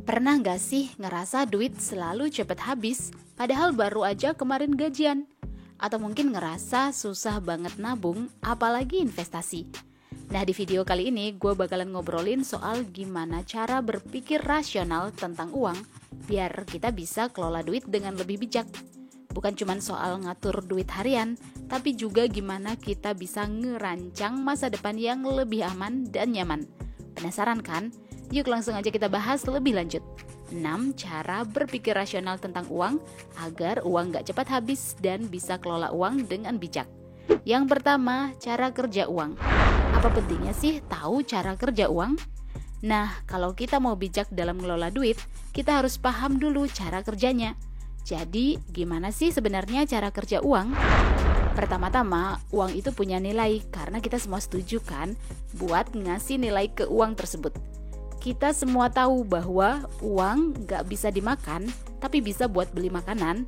Pernah nggak sih ngerasa duit selalu cepet habis, padahal baru aja kemarin gajian? Atau mungkin ngerasa susah banget nabung, apalagi investasi? Nah, di video kali ini gue bakalan ngobrolin soal gimana cara berpikir rasional tentang uang biar kita bisa kelola duit dengan lebih bijak. Bukan cuma soal ngatur duit harian, tapi juga gimana kita bisa ngerancang masa depan yang lebih aman dan nyaman. Penasaran kan? Yuk langsung aja kita bahas lebih lanjut. 6 cara berpikir rasional tentang uang agar uang gak cepat habis dan bisa kelola uang dengan bijak. Yang pertama, cara kerja uang. Apa pentingnya sih tahu cara kerja uang? Nah, kalau kita mau bijak dalam ngelola duit, kita harus paham dulu cara kerjanya. Jadi, gimana sih sebenarnya cara kerja uang? Pertama-tama, uang itu punya nilai karena kita semua setuju kan buat ngasih nilai ke uang tersebut. Kita semua tahu bahwa uang gak bisa dimakan, tapi bisa buat beli makanan.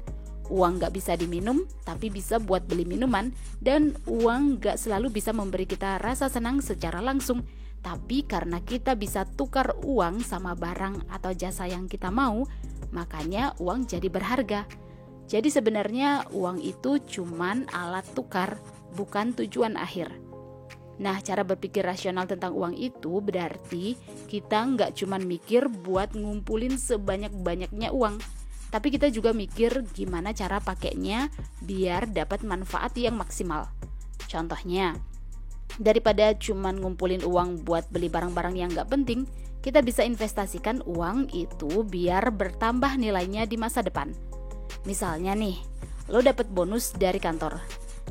Uang gak bisa diminum, tapi bisa buat beli minuman. Dan uang gak selalu bisa memberi kita rasa senang secara langsung. Tapi karena kita bisa tukar uang sama barang atau jasa yang kita mau, makanya uang jadi berharga. Jadi sebenarnya uang itu cuman alat tukar, bukan tujuan akhir. Nah, cara berpikir rasional tentang uang itu berarti kita nggak cuma mikir buat ngumpulin sebanyak-banyaknya uang, tapi kita juga mikir gimana cara pakainya biar dapat manfaat yang maksimal. Contohnya, daripada cuma ngumpulin uang buat beli barang-barang yang nggak penting, kita bisa investasikan uang itu biar bertambah nilainya di masa depan. Misalnya nih, lo dapet bonus dari kantor.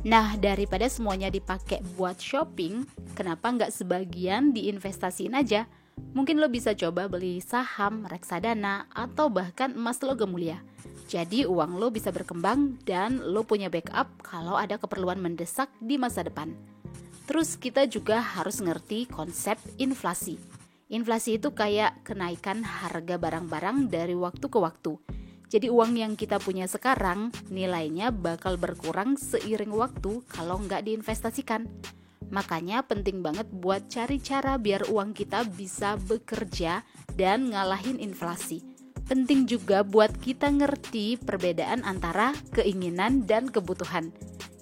Nah, daripada semuanya dipakai buat shopping, kenapa nggak sebagian diinvestasiin aja? Mungkin lo bisa coba beli saham, reksadana, atau bahkan emas logam mulia. Jadi uang lo bisa berkembang dan lo punya backup kalau ada keperluan mendesak di masa depan. Terus kita juga harus ngerti konsep inflasi. Inflasi itu kayak kenaikan harga barang-barang dari waktu ke waktu. Jadi uang yang kita punya sekarang nilainya bakal berkurang seiring waktu kalau nggak diinvestasikan. Makanya penting banget buat cari cara biar uang kita bisa bekerja dan ngalahin inflasi. Penting juga buat kita ngerti perbedaan antara keinginan dan kebutuhan.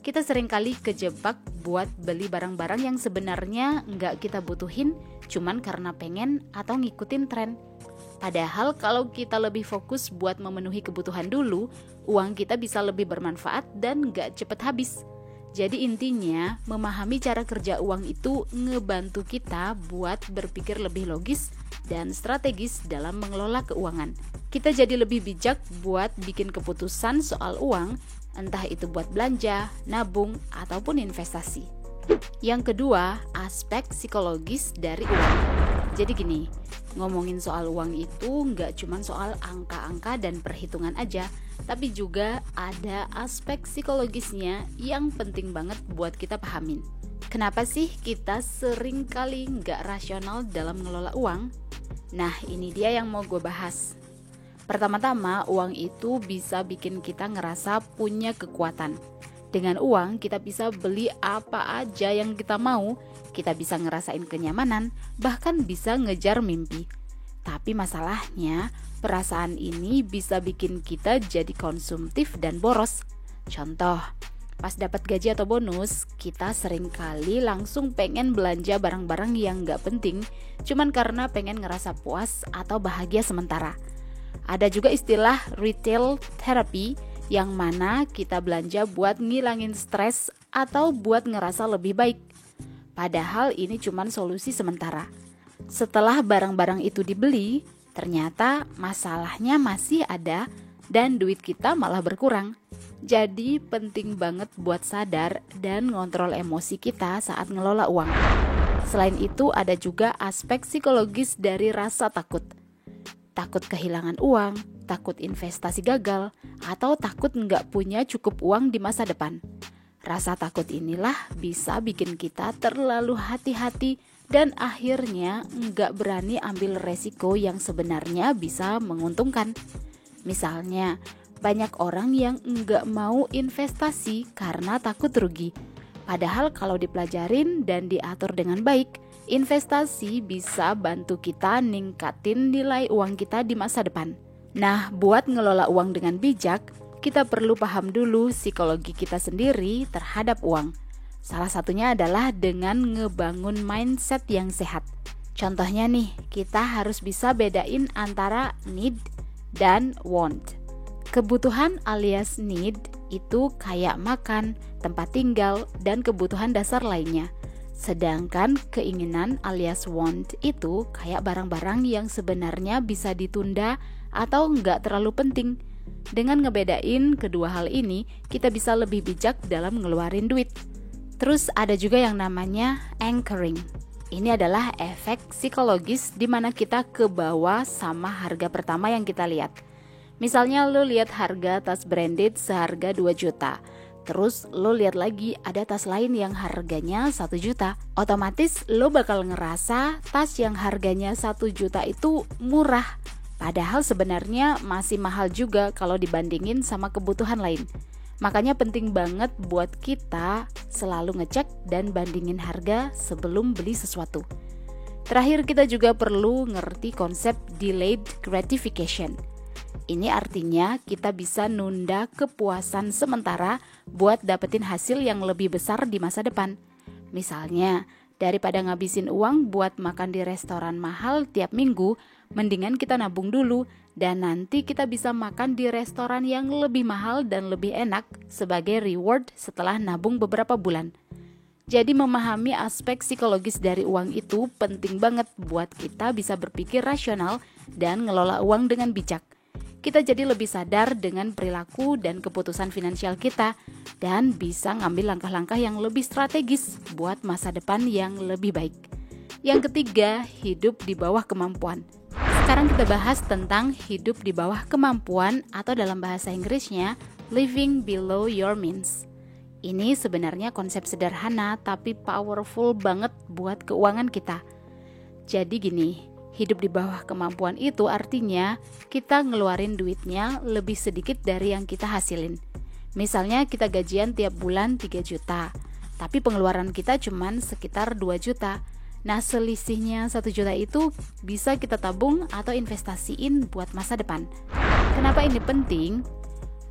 Kita seringkali kejebak buat beli barang-barang yang sebenarnya nggak kita butuhin cuman karena pengen atau ngikutin tren. Padahal kalau kita lebih fokus buat memenuhi kebutuhan dulu, uang kita bisa lebih bermanfaat dan gak cepet habis. Jadi intinya, memahami cara kerja uang itu ngebantu kita buat berpikir lebih logis dan strategis dalam mengelola keuangan. Kita jadi lebih bijak buat bikin keputusan soal uang, entah itu buat belanja, nabung, ataupun investasi. Yang kedua, aspek psikologis dari uang. Jadi gini, ngomongin soal uang itu nggak cuma soal angka-angka dan perhitungan aja, tapi juga ada aspek psikologisnya yang penting banget buat kita pahamin. Kenapa sih kita sering kali nggak rasional dalam mengelola uang? Nah, ini dia yang mau gue bahas. Pertama-tama, uang itu bisa bikin kita ngerasa punya kekuatan. Dengan uang kita bisa beli apa aja yang kita mau, kita bisa ngerasain kenyamanan, bahkan bisa ngejar mimpi. Tapi masalahnya, perasaan ini bisa bikin kita jadi konsumtif dan boros. Contoh, pas dapat gaji atau bonus, kita sering kali langsung pengen belanja barang-barang yang gak penting, cuman karena pengen ngerasa puas atau bahagia sementara. Ada juga istilah retail therapy, yang mana kita belanja buat ngilangin stres atau buat ngerasa lebih baik. Padahal ini cuma solusi sementara. Setelah barang-barang itu dibeli, ternyata masalahnya masih ada dan duit kita malah berkurang. Jadi penting banget buat sadar dan ngontrol emosi kita saat ngelola uang. Selain itu ada juga aspek psikologis dari rasa takut. Takut kehilangan uang, takut investasi gagal, atau takut nggak punya cukup uang di masa depan. Rasa takut inilah bisa bikin kita terlalu hati-hati dan akhirnya nggak berani ambil resiko yang sebenarnya bisa menguntungkan. Misalnya, banyak orang yang nggak mau investasi karena takut rugi. Padahal kalau dipelajarin dan diatur dengan baik, Investasi bisa bantu kita ningkatin nilai uang kita di masa depan. Nah, buat ngelola uang dengan bijak, kita perlu paham dulu psikologi kita sendiri terhadap uang. Salah satunya adalah dengan ngebangun mindset yang sehat. Contohnya nih, kita harus bisa bedain antara need dan want. Kebutuhan alias need itu kayak makan, tempat tinggal, dan kebutuhan dasar lainnya. Sedangkan keinginan alias want itu kayak barang-barang yang sebenarnya bisa ditunda atau nggak terlalu penting. Dengan ngebedain kedua hal ini, kita bisa lebih bijak dalam ngeluarin duit. Terus ada juga yang namanya anchoring. Ini adalah efek psikologis di mana kita ke bawah sama harga pertama yang kita lihat. Misalnya lo lihat harga tas branded seharga 2 juta. Terus lo lihat lagi ada tas lain yang harganya 1 juta. Otomatis lo bakal ngerasa tas yang harganya 1 juta itu murah. Padahal sebenarnya masih mahal juga kalau dibandingin sama kebutuhan lain. Makanya penting banget buat kita selalu ngecek dan bandingin harga sebelum beli sesuatu. Terakhir, kita juga perlu ngerti konsep delayed gratification. Ini artinya kita bisa nunda kepuasan sementara buat dapetin hasil yang lebih besar di masa depan. Misalnya, daripada ngabisin uang buat makan di restoran mahal tiap minggu, mendingan kita nabung dulu dan nanti kita bisa makan di restoran yang lebih mahal dan lebih enak sebagai reward setelah nabung beberapa bulan. Jadi memahami aspek psikologis dari uang itu penting banget buat kita bisa berpikir rasional dan ngelola uang dengan bijak. Kita jadi lebih sadar dengan perilaku dan keputusan finansial kita dan bisa ngambil langkah-langkah yang lebih strategis buat masa depan yang lebih baik. Yang ketiga, hidup di bawah kemampuan. Sekarang kita bahas tentang hidup di bawah kemampuan atau dalam bahasa Inggrisnya living below your means. Ini sebenarnya konsep sederhana tapi powerful banget buat keuangan kita. Jadi gini, hidup di bawah kemampuan itu artinya kita ngeluarin duitnya lebih sedikit dari yang kita hasilin. Misalnya kita gajian tiap bulan 3 juta, tapi pengeluaran kita cuman sekitar 2 juta. Nah, selisihnya 1 juta itu bisa kita tabung atau investasiin buat masa depan. Kenapa ini penting?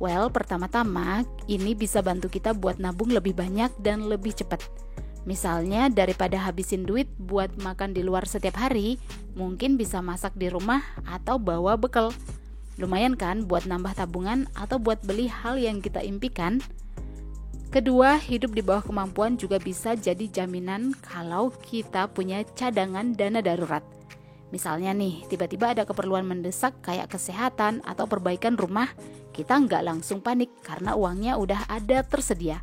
Well, pertama-tama ini bisa bantu kita buat nabung lebih banyak dan lebih cepat. Misalnya daripada habisin duit buat makan di luar setiap hari, mungkin bisa masak di rumah atau bawa bekal. Lumayan kan buat nambah tabungan atau buat beli hal yang kita impikan. Kedua, hidup di bawah kemampuan juga bisa jadi jaminan kalau kita punya cadangan dana darurat. Misalnya nih, tiba-tiba ada keperluan mendesak kayak kesehatan atau perbaikan rumah, kita nggak langsung panik karena uangnya udah ada tersedia.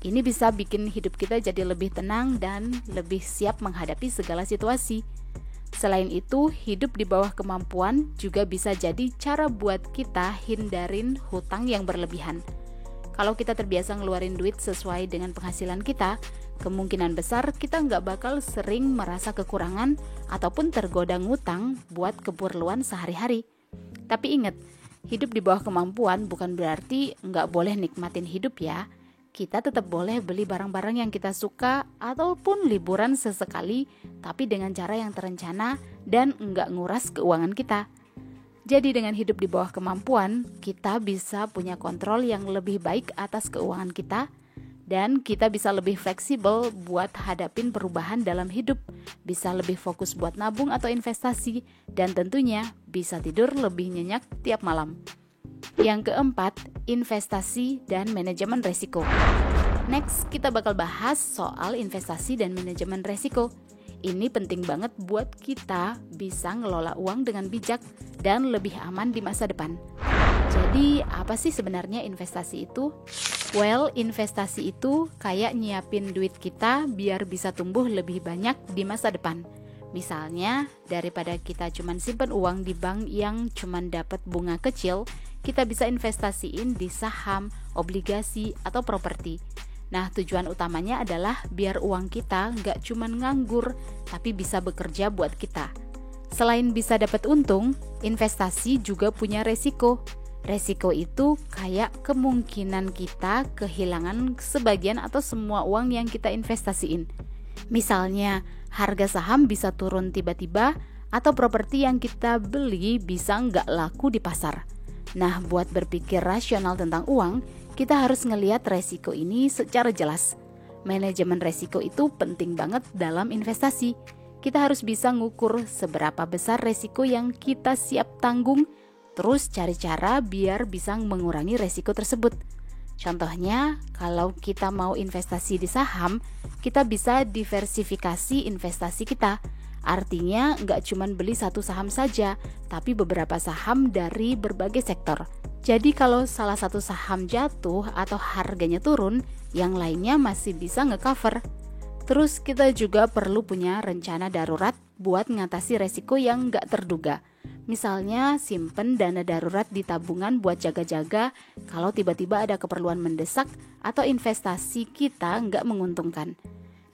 Ini bisa bikin hidup kita jadi lebih tenang dan lebih siap menghadapi segala situasi. Selain itu, hidup di bawah kemampuan juga bisa jadi cara buat kita hindarin hutang yang berlebihan. Kalau kita terbiasa ngeluarin duit sesuai dengan penghasilan kita, kemungkinan besar kita nggak bakal sering merasa kekurangan ataupun tergoda ngutang buat keperluan sehari-hari. Tapi ingat, hidup di bawah kemampuan bukan berarti nggak boleh nikmatin hidup ya. Kita tetap boleh beli barang-barang yang kita suka ataupun liburan sesekali, tapi dengan cara yang terencana dan nggak nguras keuangan kita. Jadi dengan hidup di bawah kemampuan, kita bisa punya kontrol yang lebih baik atas keuangan kita, dan kita bisa lebih fleksibel buat hadapin perubahan dalam hidup, bisa lebih fokus buat nabung atau investasi, dan tentunya bisa tidur lebih nyenyak tiap malam. Yang keempat, investasi dan manajemen resiko. Next, kita bakal bahas soal investasi dan manajemen resiko. Ini penting banget buat kita bisa ngelola uang dengan bijak dan lebih aman di masa depan. Jadi, apa sih sebenarnya investasi itu? Well, investasi itu kayak nyiapin duit kita biar bisa tumbuh lebih banyak di masa depan. Misalnya, daripada kita cuman simpen uang di bank yang cuman dapat bunga kecil, kita bisa investasiin di saham, obligasi, atau properti. Nah, tujuan utamanya adalah biar uang kita nggak cuman nganggur, tapi bisa bekerja buat kita. Selain bisa dapat untung, investasi juga punya resiko. Resiko itu kayak kemungkinan kita kehilangan sebagian atau semua uang yang kita investasiin. Misalnya, Harga saham bisa turun tiba-tiba, atau properti yang kita beli bisa nggak laku di pasar. Nah, buat berpikir rasional tentang uang, kita harus ngelihat resiko ini secara jelas. Manajemen resiko itu penting banget dalam investasi. Kita harus bisa ngukur seberapa besar resiko yang kita siap tanggung, terus cari cara biar bisa mengurangi resiko tersebut. Contohnya, kalau kita mau investasi di saham, kita bisa diversifikasi investasi kita. Artinya nggak cuma beli satu saham saja, tapi beberapa saham dari berbagai sektor. Jadi kalau salah satu saham jatuh atau harganya turun, yang lainnya masih bisa nge-cover. Terus kita juga perlu punya rencana darurat buat ngatasi resiko yang nggak terduga. Misalnya simpen dana darurat di tabungan buat jaga-jaga kalau tiba-tiba ada keperluan mendesak atau investasi kita nggak menguntungkan.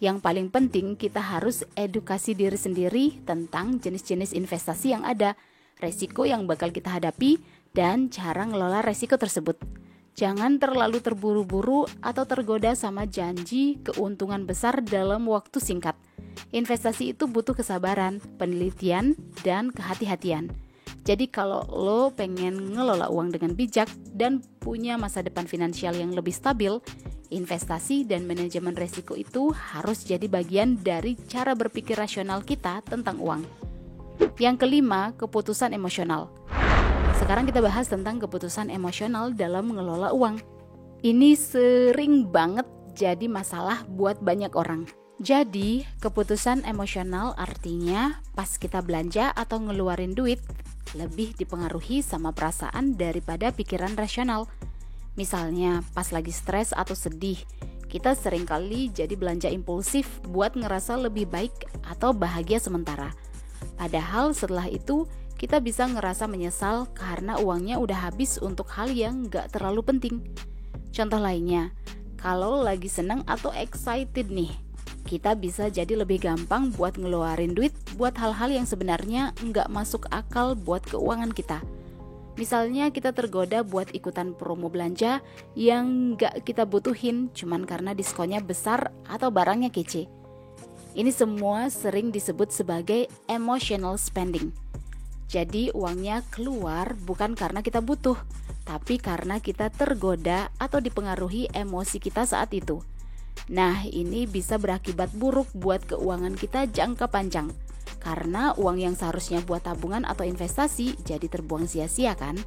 Yang paling penting kita harus edukasi diri sendiri tentang jenis-jenis investasi yang ada, resiko yang bakal kita hadapi, dan cara ngelola resiko tersebut. Jangan terlalu terburu-buru atau tergoda sama janji keuntungan besar dalam waktu singkat. Investasi itu butuh kesabaran, penelitian, dan kehati-hatian. Jadi kalau lo pengen ngelola uang dengan bijak dan punya masa depan finansial yang lebih stabil, investasi dan manajemen resiko itu harus jadi bagian dari cara berpikir rasional kita tentang uang. Yang kelima, keputusan emosional. Sekarang kita bahas tentang keputusan emosional dalam mengelola uang. Ini sering banget jadi masalah buat banyak orang. Jadi, keputusan emosional artinya pas kita belanja atau ngeluarin duit, lebih dipengaruhi sama perasaan daripada pikiran rasional. Misalnya, pas lagi stres atau sedih, kita seringkali jadi belanja impulsif buat ngerasa lebih baik atau bahagia sementara. Padahal setelah itu, kita bisa ngerasa menyesal karena uangnya udah habis untuk hal yang gak terlalu penting. Contoh lainnya, kalau lagi seneng atau excited nih, kita bisa jadi lebih gampang buat ngeluarin duit buat hal-hal yang sebenarnya nggak masuk akal buat keuangan kita. Misalnya kita tergoda buat ikutan promo belanja yang nggak kita butuhin cuman karena diskonnya besar atau barangnya kece. Ini semua sering disebut sebagai emotional spending. Jadi uangnya keluar bukan karena kita butuh, tapi karena kita tergoda atau dipengaruhi emosi kita saat itu. Nah, ini bisa berakibat buruk buat keuangan kita jangka panjang. Karena uang yang seharusnya buat tabungan atau investasi jadi terbuang sia-sia kan?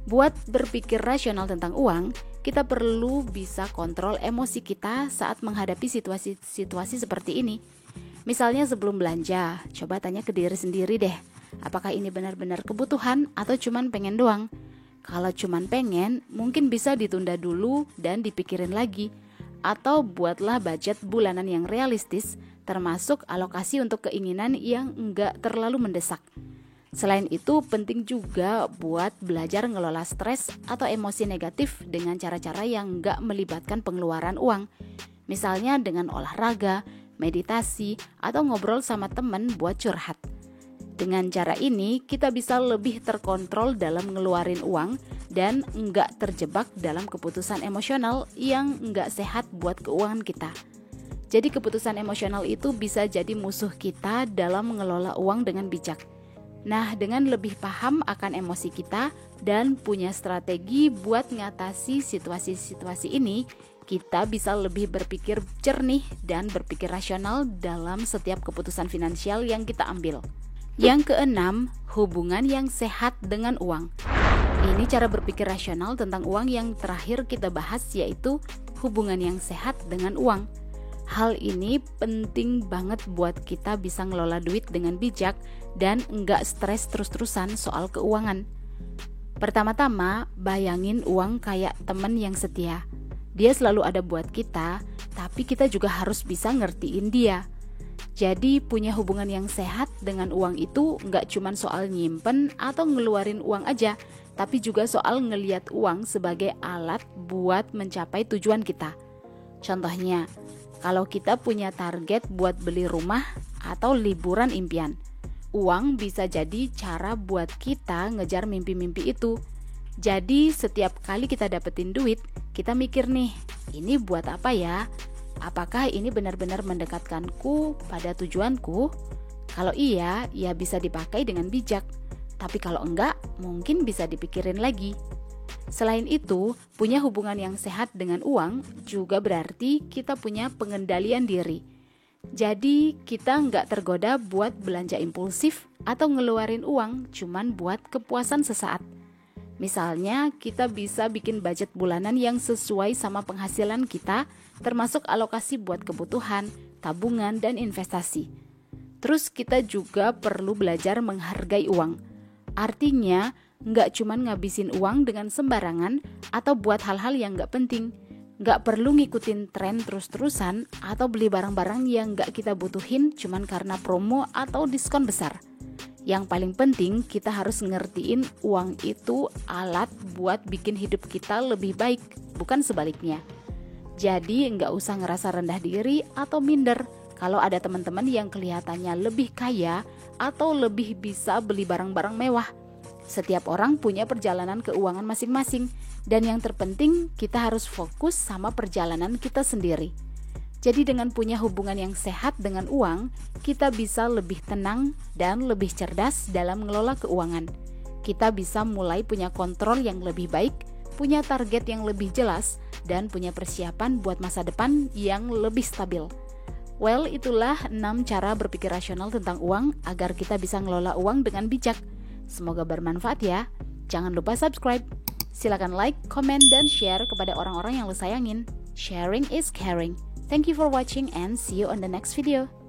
Buat berpikir rasional tentang uang, kita perlu bisa kontrol emosi kita saat menghadapi situasi seperti ini. Misalnya sebelum belanja, coba tanya ke diri sendiri deh, apakah ini benar-benar kebutuhan atau cuman pengen doang? Kalau cuman pengen, mungkin bisa ditunda dulu dan dipikirin lagi. Atau buatlah budget bulanan yang realistis, termasuk alokasi untuk keinginan yang enggak terlalu mendesak. Selain itu, penting juga buat belajar ngelola stres atau emosi negatif dengan cara-cara yang enggak melibatkan pengeluaran uang. Misalnya dengan olahraga, meditasi, atau ngobrol sama teman buat curhat. Dengan cara ini, kita bisa lebih terkontrol dalam ngeluarin uang dan enggak terjebak dalam keputusan emosional yang enggak sehat buat keuangan kita. Jadi keputusan emosional itu bisa jadi musuh kita dalam mengelola uang dengan bijak. Nah, dengan lebih paham akan emosi kita dan punya strategi buat ngatasi situasi-situasi ini, kita bisa lebih berpikir jernih dan berpikir rasional dalam setiap keputusan finansial yang kita ambil. Yang keenam, hubungan yang sehat dengan uang. Ini cara berpikir rasional tentang uang yang terakhir kita bahas, yaitu hubungan yang sehat dengan uang. Hal ini penting banget buat kita bisa ngelola duit dengan bijak dan enggak stres terus-terusan soal keuangan. Pertama-tama, bayangin uang kayak teman yang setia. Dia selalu ada buat kita, tapi kita juga harus bisa ngertiin dia. Jadi punya hubungan yang sehat dengan uang itu nggak cuma soal nyimpen atau ngeluarin uang aja, tapi juga soal ngeliat uang sebagai alat buat mencapai tujuan kita. Contohnya, kalau kita punya target buat beli rumah atau liburan impian, uang bisa jadi cara buat kita ngejar mimpi-mimpi itu. Jadi setiap kali kita dapetin duit, kita mikir nih, ini buat apa ya? apakah ini benar-benar mendekatkanku pada tujuanku? Kalau iya, ya bisa dipakai dengan bijak. Tapi kalau enggak, mungkin bisa dipikirin lagi. Selain itu, punya hubungan yang sehat dengan uang juga berarti kita punya pengendalian diri. Jadi kita nggak tergoda buat belanja impulsif atau ngeluarin uang cuman buat kepuasan sesaat. Misalnya kita bisa bikin budget bulanan yang sesuai sama penghasilan kita, termasuk alokasi buat kebutuhan, tabungan, dan investasi. Terus kita juga perlu belajar menghargai uang. Artinya nggak cuman ngabisin uang dengan sembarangan atau buat hal-hal yang nggak penting. Nggak perlu ngikutin tren terus-terusan atau beli barang-barang yang nggak kita butuhin cuman karena promo atau diskon besar. Yang paling penting kita harus ngertiin uang itu alat buat bikin hidup kita lebih baik, bukan sebaliknya. Jadi nggak usah ngerasa rendah diri atau minder kalau ada teman-teman yang kelihatannya lebih kaya atau lebih bisa beli barang-barang mewah. Setiap orang punya perjalanan keuangan masing-masing, dan yang terpenting kita harus fokus sama perjalanan kita sendiri. Jadi dengan punya hubungan yang sehat dengan uang, kita bisa lebih tenang dan lebih cerdas dalam mengelola keuangan. Kita bisa mulai punya kontrol yang lebih baik, punya target yang lebih jelas, dan punya persiapan buat masa depan yang lebih stabil. Well, itulah 6 cara berpikir rasional tentang uang agar kita bisa ngelola uang dengan bijak. Semoga bermanfaat ya. Jangan lupa subscribe. Silakan like, comment, dan share kepada orang-orang yang lo sayangin. Sharing is caring. Thank you for watching and see you on the next video.